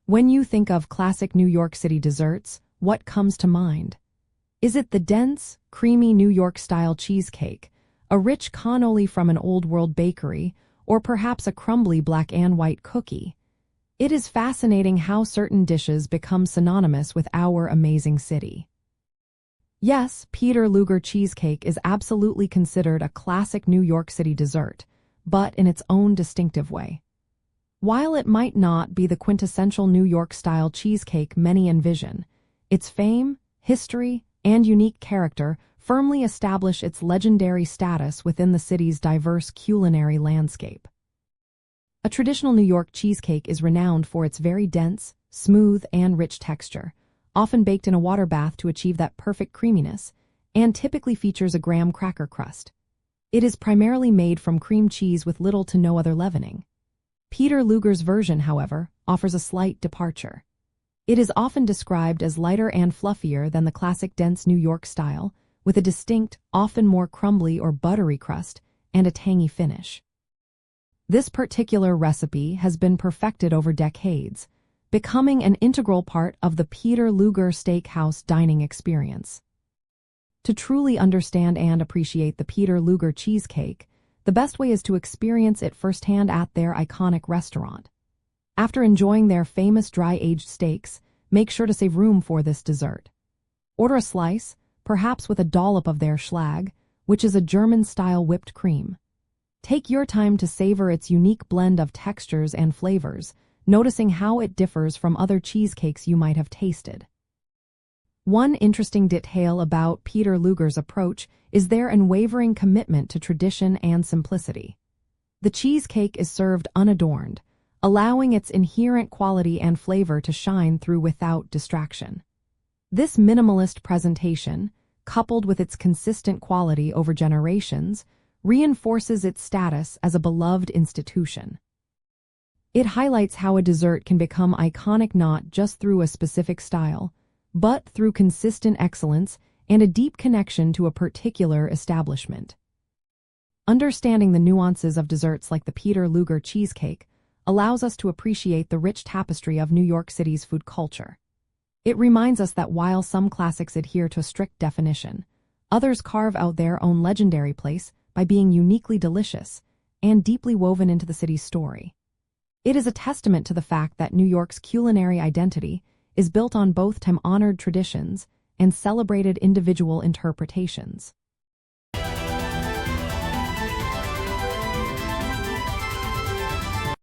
When you think of classic New York City desserts, what comes to mind? Is it the dense, creamy New York-style cheesecake, a rich cannoli from an old-world bakery, or perhaps a crumbly black and white cookie? It is fascinating how certain dishes become synonymous with our amazing city. Yes, Peter Luger Cheesecake is absolutely considered a classic New York City dessert, but in its own distinctive way. While it might not be the quintessential New York-style cheesecake many envision, its fame, history, and unique character firmly establish its legendary status within the city's diverse culinary landscape. A traditional New York cheesecake is renowned for its very dense, smooth, and rich texture, often baked in a water bath to achieve that perfect creaminess, and typically features a graham cracker crust. It is primarily made from cream cheese with little to no other leavening. Peter Luger's version, however, offers a slight departure. It is often described as lighter and fluffier than the classic dense New York style, with a distinct, often more crumbly or buttery crust and a tangy finish. This particular recipe has been perfected over decades, becoming an integral part of the Peter Luger Steak House dining experience. To truly understand and appreciate the Peter Luger cheesecake, the best way is to experience it firsthand at their iconic restaurant. After enjoying their famous dry-aged steaks, make sure to save room for this dessert. Order a slice, perhaps with a dollop of their Schlag, which is a German-style whipped cream. Take your time to savor its unique blend of textures and flavors, noticing how it differs from other cheesecakes you might have tasted. One interesting detail about Peter Luger's approach is their unwavering commitment to tradition and simplicity. The cheesecake is served unadorned, allowing its inherent quality and flavor to shine through without distraction. This minimalist presentation, coupled with its consistent quality over generations, reinforces its status as a beloved institution. It highlights how a dessert can become iconic not just through a specific style, but through consistent excellence and a deep connection to a particular establishment. Understanding the nuances of desserts like the Peter Luger cheesecake allows us to appreciate the rich tapestry of New York City's food culture. It reminds us that while some classics adhere to a strict definition, others carve out their own legendary place by being uniquely delicious and deeply woven into the city's story. It is a testament to the fact that New York's culinary identity is built on both time-honored traditions and celebrated individual interpretations.